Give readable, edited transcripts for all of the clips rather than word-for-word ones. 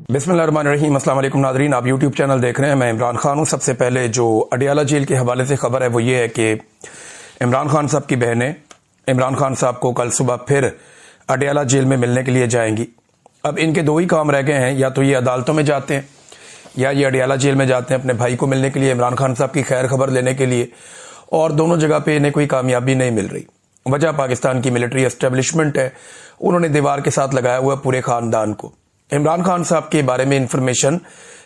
बिस्मिल्लाहिर्रहमानिर्रहीम। अस्सलाम वालेकुम नाज़रीन, आप यूट्यूब चैनल देख रहे हैं। मैं इमरान खान हूँ। सबसे पहले जो अडियाला जेल के हवाले से खबर है वो ये है कि इमरान खान साहब की बहनें इमरान खान साहब को कल सुबह फिर अडियाला जेल में मिलने के लिए जाएंगी। अब इनके दो ही काम रह गए हैं, या तो ये अदालतों में जाते हैं या ये अडियाला जेल में जाते हैं अपने भाई को मिलने के लिए, इमरान खान साहब की खैर खबर लेने के लिए, और दोनों जगह पे इन्हें कोई कामयाबी नहीं मिल रही। वजह पाकिस्तान की मिलिट्री एस्टेब्लिशमेंट है, उन्होंने दीवार के साथ लगाया हुआ पूरे खानदान को। इमरान खान साहब के बारे में इंफॉर्मेशन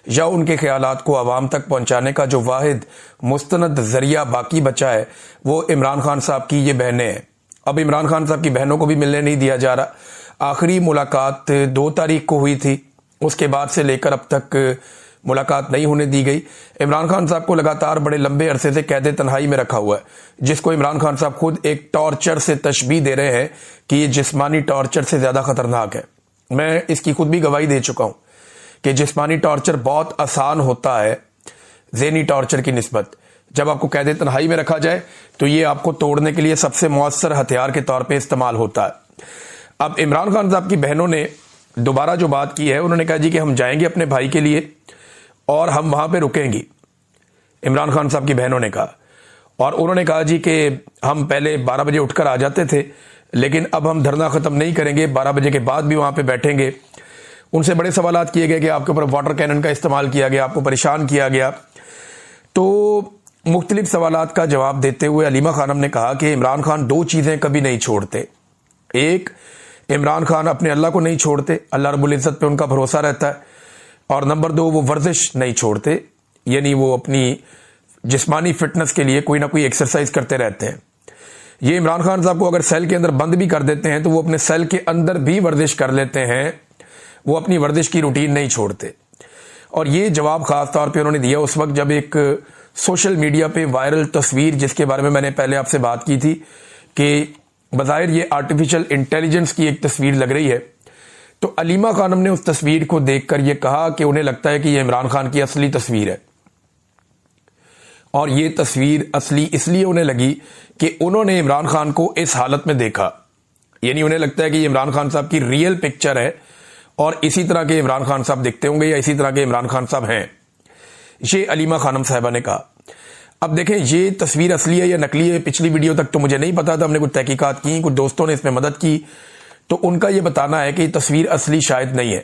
या उनके ख्यालात को आवाम तक पहुंचाने का जो वाहिद मुस्तनद जरिया बाकी बचा है वो इमरान खान साहब की ये बहनें हैं। अब इमरान खान साहब की बहनों को भी मिलने नहीं दिया जा रहा। आखिरी मुलाकात 2 तारीख को हुई थी, उसके बाद से लेकर अब तक मुलाकात नहीं होने दी गई। इमरान खान साहब को लगातार बड़े लंबे अरसे से कैद तन्हाई में रखा हुआ है, जिसको इमरान खान साहब खुद एक टॉर्चर से तशबीह दे रहे हैं कि ये जिस्मानी टॉर्चर से ज्यादा खतरनाक है। मैं इसकी खुद भी गवाही दे चुका हूं कि जिस्मानी टॉर्चर बहुत आसान होता है ज़हनी टॉर्चर की निस्बत। जब आपको कैद तन्हाई में रखा जाए तो ये आपको तोड़ने के लिए सबसे मुअस्सर हथियार के तौर पे इस्तेमाल होता है। अब इमरान खान साहब की बहनों ने दोबारा जो बात की है, उन्होंने कहा जी कि हम जाएंगे अपने भाई के लिए और हम वहां पे रुकेंगी। इमरान खान साहब की बहनों ने कहा, और उन्होंने कहा जी कि हम पहले 12 बजे उठकर आ जाते थे, लेकिन अब हम धरना खत्म नहीं करेंगे, 12 बजे के बाद भी वहां पे बैठेंगे। उनसे बड़े सवालात किए गए कि आपके ऊपर वाटर कैनन का इस्तेमाल किया गया, आपको परेशान किया गया। तो मुख्तलिफ सवालात का जवाब देते हुए अलीमा खानम ने कहा कि इमरान खान 2 चीजें कभी नहीं छोड़ते। एक, इमरान खान अपने अल्लाह को नहीं छोड़ते, अल्लाह रब्बुल इज्जत पे उनका भरोसा रहता है। और नंबर 2, वो वर्जिश नहीं छोड़ते, यानी वो अपनी जिस्मानी फिटनेस के लिए कोई ना कोई एक्सरसाइज करते रहते हैं। ये इमरान खान साहब को अगर सेल के अंदर बंद भी कर देते हैं तो वो अपने सेल के अंदर भी वर्जिश कर लेते हैं, वो अपनी वर्जिश की रूटीन नहीं छोड़ते। और ये जवाब खास तौर पे उन्होंने दिया उस वक्त जब एक सोशल मीडिया पे वायरल तस्वीर, जिसके बारे में मैंने पहले आपसे बात की थी कि बज़ाहिर ये आर्टिफिशियल इंटेलिजेंस की एक तस्वीर लग रही है, तो अलीमा खानम ने उस तस्वीर को देखकर ये कहा कि उन्हें लगता है कि ये इमरान खान की असली तस्वीर है। और ये तस्वीर असली इसलिए उन्हें लगी कि उन्होंने इमरान खान को इस हालत में देखा, यानी उन्हें लगता है कि ये इमरान खान साहब की रियल पिक्चर है और इसी तरह के इमरान खान साहब दिखते होंगे या इसी तरह के इमरान खान साहब हैं। ये अलीमा खानम साहबा ने कहा। अब देखें, ये तस्वीर असली है या नकली है, पिछली वीडियो तक तो मुझे नहीं पता था। हमने कुछ तहकीकात की, कुछ दोस्तों ने इसमें मदद की, तो उनका यह बताना है कि तस्वीर असली शायद नहीं है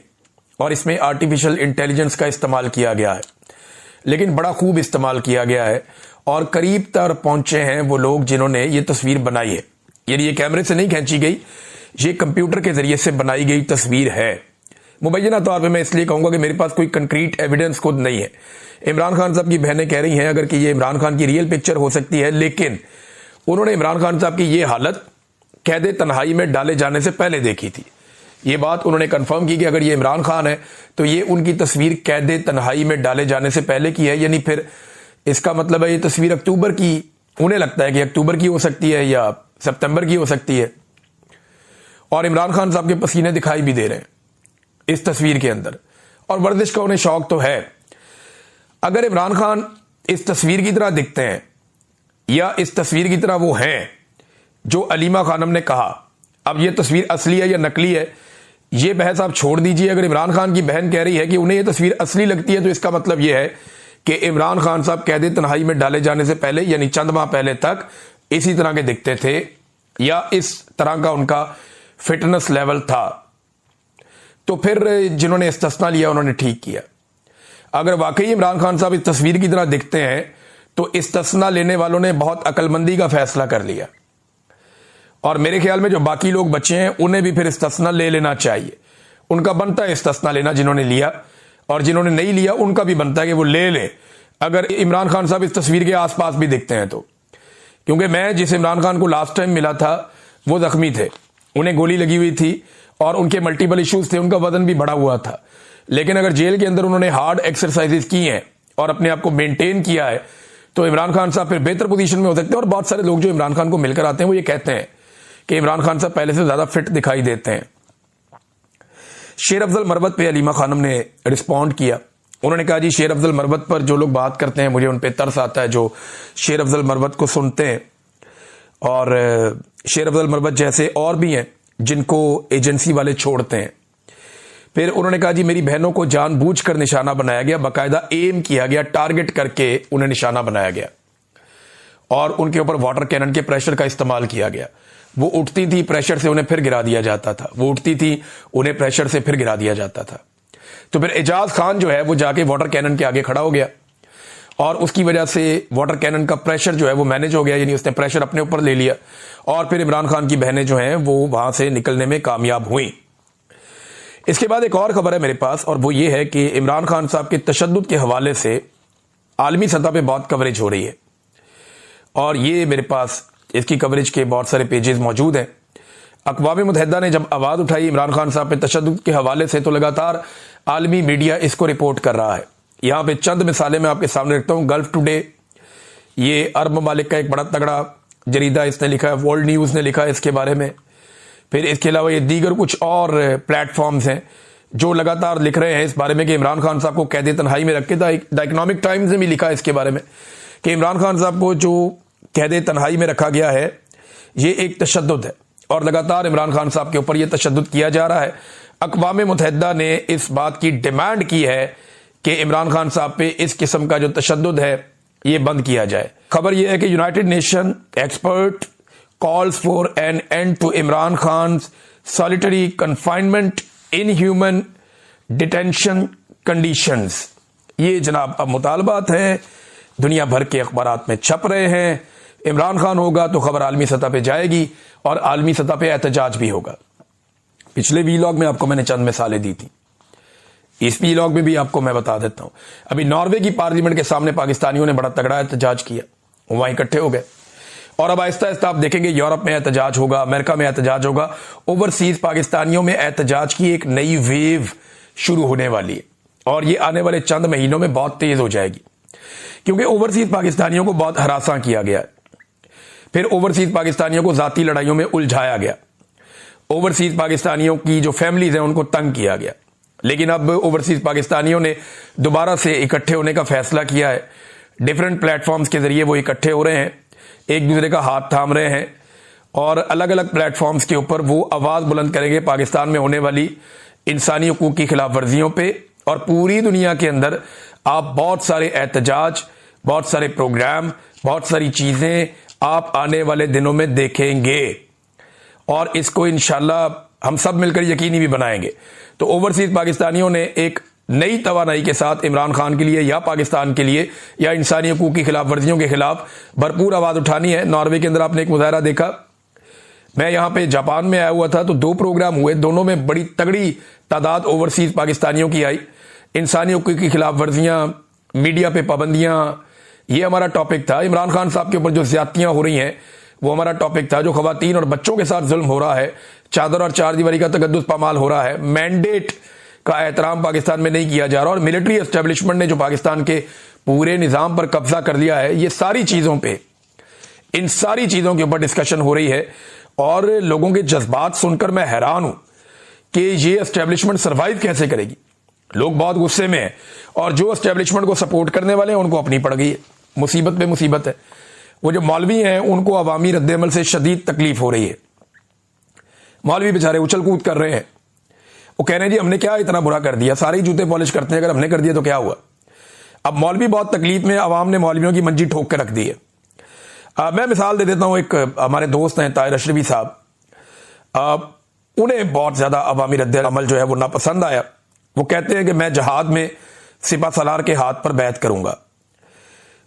और इसमें आर्टिफिशियल इंटेलिजेंस का इस्तेमाल किया गया है, लेकिन बड़ा खूब इस्तेमाल किया गया है। और करीब तक पहुंचे हैं वो लोग जिन्होंने ये तस्वीर बनाई है, यानी ये कैमरे से नहीं खींची गई, ये कंप्यूटर के जरिए से बनाई गई तस्वीर है। मुबैना तौर पे मैं इसलिए कहूंगा कि मेरे पास कोई कंक्रीट एविडेंस खुद नहीं है। इमरान खान साहब की बहनें कह रही हैं अगर कि ये इमरान खान की रियल पिक्चर हो सकती है, लेकिन उन्होंने इमरान खान साहब की ये हालत कैद तन्हाई में डाले जाने से पहले देखी थी। ये बात उन्होंने कंफर्म की कि अगर ये इमरान खान है तो ये उनकी तस्वीर कैद तन्हाई में डाले जाने से पहले की है, यानी फिर इसका मतलब है ये तस्वीर अक्टूबर की, उन्हें लगता है कि अक्टूबर की हो सकती है या सितंबर की हो सकती है। और इमरान खान साहब के पसीने दिखाई भी दे रहे हैं इस तस्वीर के अंदर, और वर्जिश का उन्हें शौक तो है। अगर इमरान खान इस तस्वीर की तरह दिखते हैं या इस तस्वीर की तरह वो हैं जो अलीमा खानम ने कहा, अब ये तस्वीर असली है या नकली है ये बहस आप छोड़ दीजिए। अगर इमरान खान की बहन कह रही है कि उन्हें ये तस्वीर असली लगती है तो इसका मतलब यह है कि इमरान खान साहब कैद तन्हाई में डाले जाने से पहले, यानी चंद माह पहले तक इसी तरह के दिखते थे या इस तरह का उनका फिटनेस लेवल था। तो फिर जिन्होंने इस्तिस्ना लिया उन्होंने ठीक किया। अगर वाकई इमरान खान साहब इस तस्वीर की तरह दिखते हैं तो इस्तिस्ना लेने वालों ने बहुत अक्लमंदी का फैसला कर लिया, और मेरे ख्याल में जो बाकी लोग बचे हैं उन्हें भी फिर इस्तिस्ना ले लेना चाहिए। उनका बनता है इस्तिस्ना लेना जिन्होंने लिया, और जिन्होंने नहीं लिया उनका भी बनता है कि वो ले ले, अगर इमरान खान साहब इस तस्वीर के आसपास भी दिखते हैं तो। क्योंकि मैं जिस इमरान खान को लास्ट टाइम मिला था वो जख्मी थे, उन्हें गोली लगी हुई थी और उनके मल्टीपल इश्यूज थे, उनका वजन भी बढ़ा हुआ था। लेकिन अगर जेल के अंदर उन्होंने हार्ड एक्सरसाइजेस की हैं और अपने आप को मेंटेन किया है तो इमरान खान साहब फिर बेहतर पोजीशन में हो सकते हैं। और बहुत सारे लोग जो इमरान खान को मिलकर आते हैं वो ये कहते हैं कि इमरान खान साहब पहले से ज्यादा फिट दिखाई देते हैं। शेर अफजल मरवत पे अलीमा खानम ने रिस्पॉन्ड किया। उन्होंने कहा जी शेर अफजल मरवत पर जो लोग बात करते हैं मुझे उन पे तरस आता है, जो शेर अफजल मरवत को सुनते हैं। और शेर अफजल मरवत जैसे और भी हैं जिनको एजेंसी वाले छोड़ते हैं। फिर उन्होंने कहा जी मेरी बहनों को जानबूझकर निशाना बनाया गया, बाकायदा एम किया गया, टारगेट करके उन्हें निशाना बनाया गया और उनके ऊपर वाटर कैनन के प्रेशर का इस्तेमाल किया गया। वो उठती थी, प्रेशर से उन्हें फिर गिरा दिया जाता था, वो उठती थी, उन्हें प्रेशर से फिर गिरा दिया जाता था। तो फिर एजाज खान जो है वो जाके वाटर कैनन के आगे खड़ा हो गया और उसकी वजह से वाटर कैनन का प्रेशर जो है वो मैनेज हो गया, यानी उसने प्रेशर अपने ऊपर ले लिया और फिर इमरान खान की बहनें जो हैं वो वहां से निकलने में कामयाब हुई। इसके बाद एक और खबर है मेरे पास और वो ये है कि इमरान खान साहब के तशद्दुद के हवाले से आलमी सतह पे बहुत कवरेज हो रही है और ये मेरे पास इसकी कवरेज के बहुत सारे पेजेस मौजूद हैं। अक़वाम मुत्तहिदा ने जब आवाज़ उठाई इमरान खान साहब पे तशद्दुद के हवाले से तो लगातार आलमी मीडिया इसको रिपोर्ट कर रहा है। यहां पे चंद मिसालें मैं आपके सामने रखता हूं। गल्फ टुडे, ये अरब ममालिक का एक बड़ा तगड़ा जरीदा, इसने लिखा है। वर्ल्ड न्यूज़ ने लिखा है इसके बारे में। फिर इसके अलावा ये दीगर कुछ और प्लेटफॉर्म्स हैं जो लगातार लिख रहे हैं इस बारे में कि इमरान खान साहब को कैद तन्हाई में रख के, द इकोनॉमिक टाइम्स ने भी लिखा है इसके बारे में कि इमरान खान साहब को जो कैद तन्हाई में रखा गया है ये एक तशद्दुद है और लगातार इमरान खान साहब के ऊपर यह तशद्दुद किया जा रहा है। अक़वाम मुत्तहिदा ने इस बात की डिमांड की है कि इमरान खान साहब पे इस किस्म का जो तशद्दुद है ये बंद किया जाए। खबर यह है कि United Nation expert calls for an end to Imran Khan solitary confinement in human detention conditions. ये जनाब अब मुतालबात हैं, दुनिया भर के अखबारात में छप रहे हैं। इमरान खान होगा तो खबर आलमी सतह पे जाएगी और आलमी सतह पे एहतजाज भी होगा। पिछले वीलॉग में आपको मैंने चंद मिसालें दी थी, इस वीलॉग में भी आपको मैं बता देता हूं। अभी नॉर्वे की पार्लियामेंट के सामने पाकिस्तानियों ने बड़ा तगड़ा एहतजाज किया, वहां इकट्ठे हो गए और अब आहिस्ता आहिस्ता आप देखेंगे यूरोप में एहतजाज होगा, अमेरिका में एहतजाज होगा। ओवरसीज पाकिस्तानियों में एहतजाज की एक नई वेव शुरू होने वाली है और ये आने वाले चंद महीनों में बहुत तेज हो जाएगी क्योंकि ओवरसीज पाकिस्तानियों को बहुत हरासा किया गया है। फिर ओवरसीज पाकिस्तानियों को जाती लड़ाइयों में उलझाया गया, ओवरसीज पाकिस्तानियों की जो फैमिलीज हैं उनको तंग किया गया। लेकिन अब ओवरसीज पाकिस्तानियों ने दोबारा से इकट्ठे होने का फैसला किया है। डिफरेंट प्लेटफॉर्म्स के जरिए वो इकट्ठे हो रहे हैं, एक दूसरे का हाथ थाम रहे हैं और अलग अलग प्लेटफॉर्म्स के ऊपर वो आवाज बुलंद करेंगे पाकिस्तान में होने वाली इंसानी हकूक की खिलाफ वर्जियों पे। और पूरी दुनिया के अंदर आप बहुत सारे एहतजाज, बहुत सारे प्रोग्राम, बहुत सारी चीजें आप आने वाले दिनों में देखेंगे और इसको इंशाल्लाह हम सब मिलकर यकीनी भी बनाएंगे। तो ओवरसीज पाकिस्तानियों ने एक नई तवानाई के साथ इमरान खान के लिए या पाकिस्तान के लिए या इंसानी हकूक की खिलाफ वर्जियों के खिलाफ भरपूर आवाज उठानी है। नॉर्वे के अंदर आपने एक मुजाहरा देखा, मैं यहां पे जापान में आया हुआ था तो 2 प्रोग्राम हुए, दोनों में बड़ी तगड़ी तादाद ओवरसीज पाकिस्तानियों की आई। इंसानी हकूक की खिलाफ वर्जियां, मीडिया पे पाबंदियां, ये हमारा टॉपिक था। इमरान खान साहब के ऊपर जो ज्यादतियां हो रही हैं वो हमारा टॉपिक था। जो खवातीन और बच्चों के साथ जुल्म हो रहा है, चादर और चारदीवारी का तकद्दुस पामाल हो रहा है, मैंडेट का एहतराम पाकिस्तान में नहीं किया जा रहा और मिलिट्री एस्टेब्लिशमेंट ने जो पाकिस्तान के पूरे निजाम पर कब्जा कर लिया है, ये सारी चीजों पे, इन सारी चीजों के ऊपर डिस्कशन हो रही है और लोगों के जज्बात सुनकर मैं हैरान हूं कि ये एस्टेब्लिशमेंट सर्वाइव कैसे करेगी। लोग बहुत गुस्से में हैं और जो एस्टेब्लिशमेंट को सपोर्ट करने वाले हैं उनको अपनी पड़ गई है, मुसीबत पे मुसीबत है। वो जो मौलवी हैं उनको अवामी रद्देअमल से शदीद तकलीफ हो रही है। मौलवी बेचारे उछल कूद कर रहे हैं, वो कह रहे हैं जी हमने क्या इतना बुरा कर दिया, सारे ही जूते पॉलिश करते हैं, अगर हमने कर दिया तो क्या हुआ। अब मौलवी बहुत तकलीफ में, अवाम ने मौलवियों की मंजी ठोक कर रख दी है। मैं मिसाल दे देता हूं, एक हमारे दोस्त हैं ताहिर अशरफी साहब, उन्हें बहुत ज्यादा अवामी रद्देअमल जो है वो नापसंद आया। वो कहते हैं कि मैं जहाद में सिपा सलार के हाथ पर बैत करूंगा।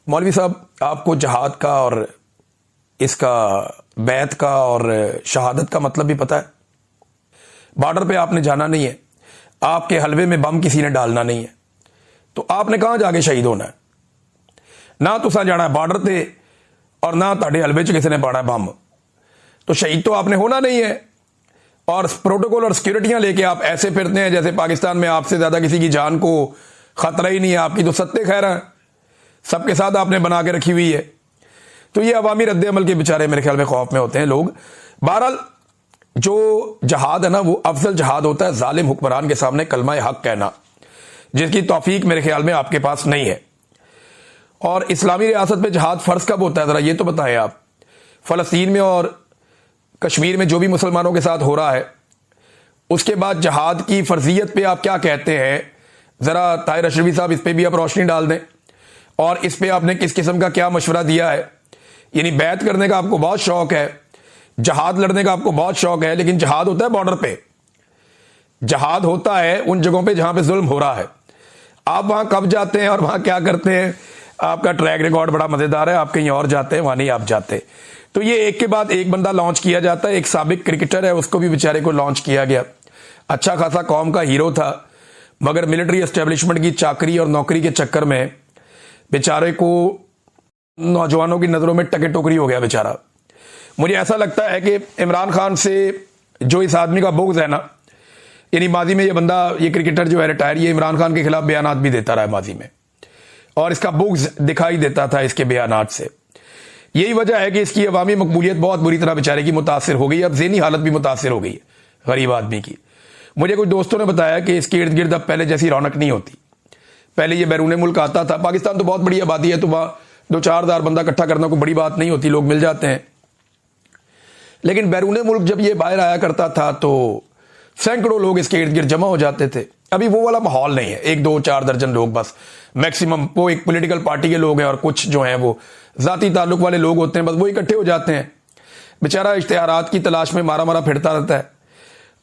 मौलवी साहब, आपको जहाद का और इसका बैत का और शहादत का मतलब भी पता है? बॉर्डर पे आपने जाना नहीं है, आपके हलवे में बम किसी ने डालना नहीं है, तो आपने कहां जाके शहीद होना है? ना तुसा जाना है बॉर्डर पे और ना ताड़े हलवे च किसी ने पाना है बम, तो शहीद तो आपने होना नहीं है। और प्रोटोकॉल और सिक्योरिटियां लेके आप ऐसे फिरते हैं जैसे पाकिस्तान में आपसे ज्यादा किसी की जान को खतरा ही नहीं है, आपकी तो सत्ते खैर है, सबके साथ आपने बना के रखी हुई है। तो ये अवामी रद्देअमल के बेचारे मेरे ख्याल में खौफ में होते हैं लोग। बहरहाल जो जहाद है ना वो अफजल जहाद होता है जालिम हुक्मरान के सामने कलमा हक कहना, जिसकी तौफीक मेरे ख्याल में आपके पास नहीं है। और इस्लामी रियासत में जहाद फर्ज कब होता है, जरा ये तो बताएं आप। फलस्तीन में और कश्मीर में जो भी मुसलमानों के साथ हो रहा है उसके बाद जहाद की फर्जियत पे आप क्या कहते हैं, जरा ताहिर अशरफी साहब इस पे भी आप रोशनी डाल दें, और इस पे आपने किस किस्म का क्या मशवरा दिया है। यानी बैत करने का आपको बहुत शौक है, जहाद लड़ने का आपको बहुत शौक है, लेकिन जहाद होता है बॉर्डर पे, जहाद होता है उन जगहों पे जहां पे जुल्म हो रहा है। आप वहां कब जाते हैं और वहां क्या करते हैं, आपका ट्रैक रिकॉर्ड बड़ा मजेदार है, आप कहीं और जाते हैं, वहां नहीं आप जाते। तो ये एक के बाद एक बंदा लॉन्च किया जाता है। एक साबिक क्रिकेटर है, उसको भी बेचारे को लॉन्च किया गया, अच्छा खासा कौम का हीरो था, मगर मिलिट्री एस्टेब्लिशमेंट की चाकरी और नौकरी के चक्कर में बेचारे को नौजवानों की नजरों में टके टोकरी हो गया बेचारा। मुझे ऐसा लगता है कि इमरान खान से जो इस आदमी का बुग़्ज़ है ना, यानी माजी में ये बंदा, ये क्रिकेटर जो है रिटायर, ये इमरान खान के खिलाफ बयानात भी देता रहा है माजी में, और इसका बुग़्ज़ दिखाई देता था इसके बयानात से। यही वजह है कि इसकी अवामी मकबूलियत बहुत बुरी तरह बेचारे की मुतासिर हो गई, अब ज़हनी हालत भी मुतासिर हो गई है गरीब आदमी की। मुझे कुछ दोस्तों ने बताया कि इसके इर्द गिर्द अब पहले जैसी रौनक नहीं होती। पहले ये बैरून मुल्क आता था, पाकिस्तान तो बहुत बड़ी आबादी है, तो वहां 2-4 हज़ार बंदा इकट्ठा करना कोई बड़ी बात नहीं होती, लोग मिल जाते हैं। लेकिन बैरून मुल्क जब ये बाहर आया करता था तो सैकड़ों लोग इसके इर्द गिर्द जमा हो जाते थे। अभी वो वाला माहौल नहीं है, 1-2-4 दर्जन लोग बस मैक्सिमम, वो एक पॉलिटिकल पार्टी के लोग हैं और कुछ जो हैं वो जाती ताल्लुक वाले लोग होते हैं, बस वो इकट्ठे हो जाते हैं। बेचारा इश्तिहारात की तलाश में मारा मारा फिरता रहता है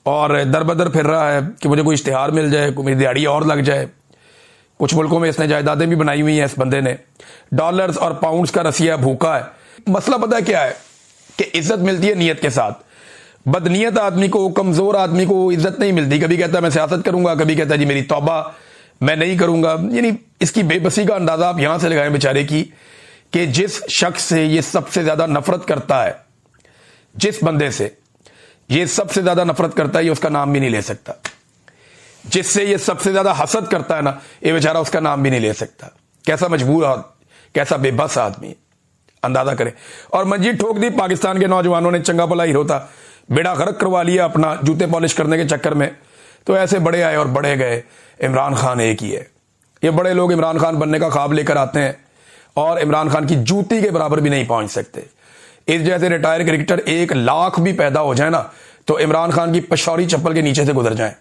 और दर बदर फिर रहा है कि मुझे कोई इश्तिहार मिल जाए, कोई मेरी दिहाड़ी और लग जाए। कुछ मुल्कों में इसने जायदादें भी बनाई हुई हैं इस बंदे ने, डॉलर्स और पाउंड्स का रसिया भूखा है। मसला पता है क्या है कि इज्जत मिलती है नीयत के साथ। बदनीयत आदमी को, कमजोर आदमी को इज्जत नहीं मिलती। कभी कहता है मैं सियासत करूंगा, कभी कहता है जी मेरी तौबा, मैं नहीं करूंगा। यानी इसकी बेबसी का अंदाजा आप यहां से लगाएं बेचारे की, कि जिस शख्स से ये सबसे ज्यादा नफरत करता है, जिस बंदे से ये सबसे ज्यादा नफरत करता है, ये उसका नाम भी नहीं ले सकता। जिससे ये सबसे ज्यादा हसद करता है ना, ये बेचारा उसका नाम भी नहीं ले सकता। कैसा मजबूर, कैसा बेबस आदमी, अंदाजा करें। और मंजी ठोक दी पाकिस्तान के नौजवानों ने, चंगा भला हीरो था, बेड़ा गर्क करवा लिया अपना जूते पॉलिश करने के चक्कर में। तो ऐसे बड़े आए और बड़े गए, इमरान खान एक ही है। ये बड़े लोग इमरान खान बनने का ख्वाब लेकर आते हैं और इमरान खान की जूती के बराबर भी नहीं पहुंच सकते। इस जैसे रिटायर क्रिकेटर 1 लाख भी पैदा हो जाए ना, तो इमरान खान की पशौरी चप्पल के नीचे से गुजर जाए,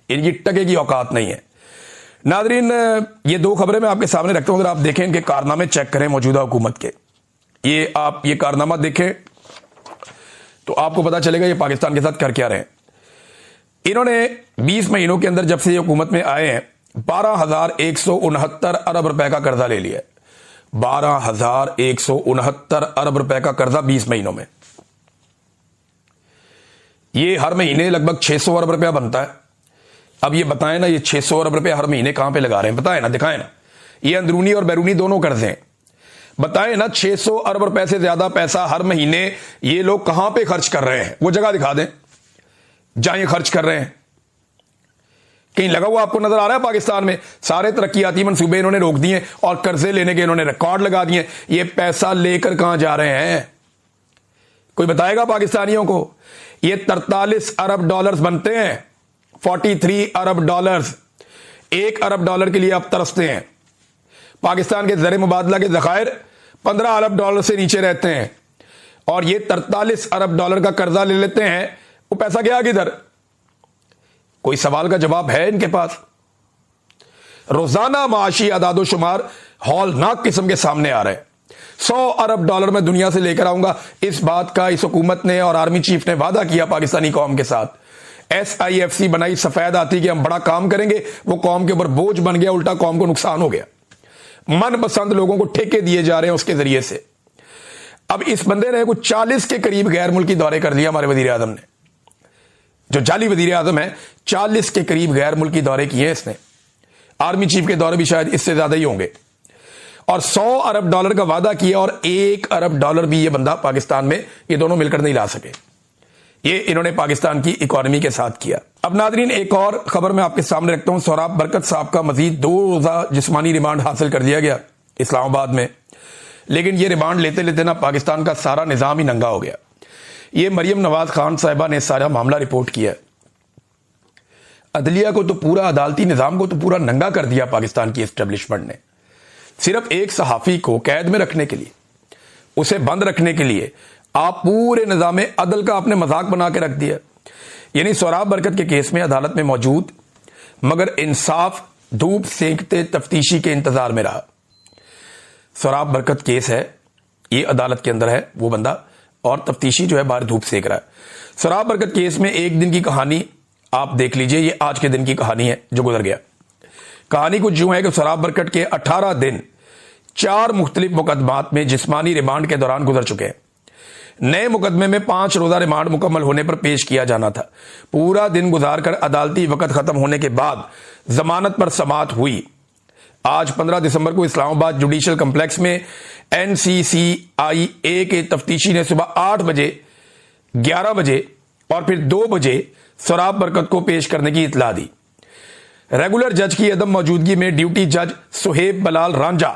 इनकी टके की औकात नहीं है। नादरीन, ये 2 खबरें मैं आपके सामने रखता हूं, अगर आप देखें इनके कारनामे चेक करें मौजूदा हुकूमत के। ये आप ये कारनामा देखें तो आपको पता चलेगा ये पाकिस्तान के साथ कर क्या रहे हैं। इन्होंने 20 महीनों के अंदर जब से ये हुकूमत में आए हैं 12,169 अरब रुपए का कर्जा ले लिया है। 12,169 अरब रुपए का कर्जा 20 महीनों में। ये हर महीने लगभग 600 अरब रुपया बनता है। अब ये बताएं ना, ये 600 अरब रुपया हर महीने कहां पे लगा रहे हैं, बताएं ना, दिखाएं ना। ये अंदरूनी और बैरूनी दोनों कर्जे हैं, बताएं ना। 600 अरब रुपए से ज्यादा पैसा हर महीने ये लोग कहां पे खर्च कर रहे हैं, वो जगह दिखा दें जहां ये खर्च कर रहे हैं। कहीं लगा हुआ आपको नजर आ रहा है पाकिस्तान में? सारे तरक्याती मंसूबे इन्होंने रोक दिए और कर्जे लेने के इन्होंने रिकॉर्ड लगा दिए। ये पैसा लेकर कहां जा रहे हैं, कोई बताएगा पाकिस्तानियों को? ये 43 अरब डॉलर्स बनते हैं, 43 अरब डॉलर्स। 1 अरब डॉलर के लिए आप तरसते हैं। पाकिस्तान के ज़र मुबादला के ज़खायर 15 अरब डॉलर से नीचे रहते हैं और ये 43 अरब डॉलर का कर्जा ले लेते हैं। वो पैसा गया किधर? कोई सवाल का जवाब है इनके पास? रोजाना माशी अदादो शुमार हौलनाक किस्म के सामने आ रहे हैं। 100 अरब डॉलर में दुनिया से लेकर आऊंगा, इस बात का इस हुकूमत ने और आर्मी चीफ ने वादा किया पाकिस्तानी कौम के साथ। SIFC बनाई सफेद आती कि हम बड़ा काम करेंगे, वो कौम के ऊपर बोझ बन गया, उल्टा कौम को नुकसान हो गया। मनपसंद लोगों को ठेके दिए जा रहे हैं उसके जरिए से। अब इस बंदे ने कुछ 40 के करीब गैर मुल्की दौरे कर दिया हमारे वजीर आजम ने, जो जाली वजीर आजम है। 40 के करीब गैर मुल्की दौरे किए इसने। आर्मी चीफ के दौरे भी शायद इससे ज्यादा ही होंगे। और 100 अरब डॉलर का वादा किया और 1 अरब डॉलर भी ये बंदा पाकिस्तान में, ये दोनों मिलकर नहीं ला सके। ये इन्होंने पाकिस्तान की इकोनॉमी के साथ किया। अब नादरीन, एक और खबर मैं आपके सामने रखता हूं। सोहराब बरकत साहब का मजीद 2 रोजा जिस्मानी रिमांड हासिल कर दिया गया इस्लामाबाद में, लेकिन ये रिमांड लेते लेते ना पाकिस्तान का सारा निजाम ही नंगा हो गया। ये मरियम नवाज खान साहिबा ने सारा मामला रिपोर्ट किया। अदलिया को तो पूरा, अदालती निजाम को तो पूरा नंगा कर दिया पाकिस्तान की एस्टेब्लिशमेंट ने। सिर्फ एक सहाफी को कैद में रखने के लिए, उसे बंद रखने के लिए आप पूरे निजाम अदल का आपने मजाक बना के रख दिया। यानी सोराब बरकत के केस में अदालत में मौजूद मगर इंसाफ धूप सेंकते तफ्तीशी के इंतजार में रहा। सोराब बरकत केस है, ये अदालत के अंदर है वो बंदा, और तफ्तीशी जो है बाहर धूप सेक रहा है। सोराब बरकत केस में एक दिन की कहानी आप देख लीजिए, ये आज के दिन की कहानी है जो गुजर गया। कहानी कुछ यूं है कि सोराब बरकत के 18 दिन 4 मुख्तलिफ मुकदमात में जिस्मानी रिमांड के दौरान गुजर चुके हैं। नए मुकदमे में 5 रोजा रिमांड मुकम्मल होने पर पेश किया जाना था। पूरा दिन गुजारकर अदालती वक्त खत्म होने के बाद जमानत पर समाअत हुई। आज 15 दिसंबर को इस्लामाबाद जुडिशियल कम्प्लेक्स में NCCIA के तफ्तीशी ने सुबह 8 बजे, 11 बजे और फिर 2 बजे सोराब बरकत को पेश करने की इतला दी। रेगुलर जज की अदम मौजूदगी में ड्यूटी जज सुहेब बलाल रांझा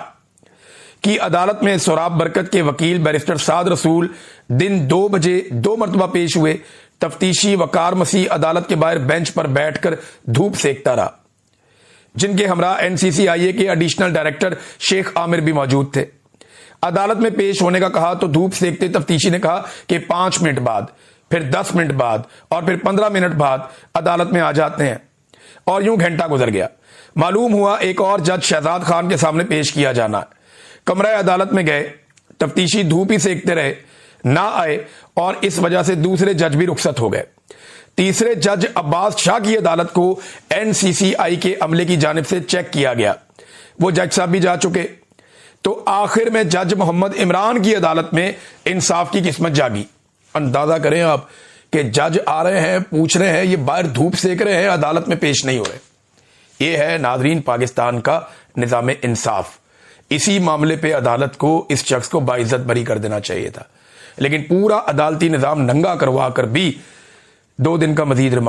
की अदालत में सोराब बरकत के वकील बैरिस्टर साद रसूल दिन 2 बजे 2 मरतबा पेश हुए। तफ्तीशी वकार मसीह अदालत के बाहर बेंच पर बैठकर धूप सेकता रहा, जिनके हमरा NCCIA के एडिशनल डायरेक्टर शेख आमिर भी मौजूद थे। अदालत में पेश होने का कहा तो धूप सेकते तफ्तीशी ने कहा कि 5 मिनट बाद, फिर 10 मिनट बाद और फिर 15 मिनट बाद अदालत में आ जाते हैं, और यूं घंटा गुजर गया। मालूम हुआ एक और जज शहजाद खान के सामने पेश किया जाना है। कमरा अदालत में गए, तफ्तीशी धूप ही सेकते रहे, ना आए, और इस वजह से दूसरे जज भी रुखसत हो गए। तीसरे जज अब्बास शाह की अदालत को NCCI के अमले की जानिब से चेक किया गया, वो जज साहब भी जा चुके। तो आखिर में जज मोहम्मद इमरान की अदालत में इंसाफ की किस्मत जागी। अंदाजा करें आप कि जज आ रहे हैं, पूछ रहे हैं, ये बाहर धूप सेक रहे हैं, अदालत में पेश नहीं हो रहे। ये है नाजरीन पाकिस्तान का निजाम इंसाफ। इसी मामले पे अदालत को इस शख्स को बाइज्जत बरी कर देना चाहिए था, लेकिन पूरा अदालती निजाम नंगा करवा कर भी 2 दिन का मजीद रिमांड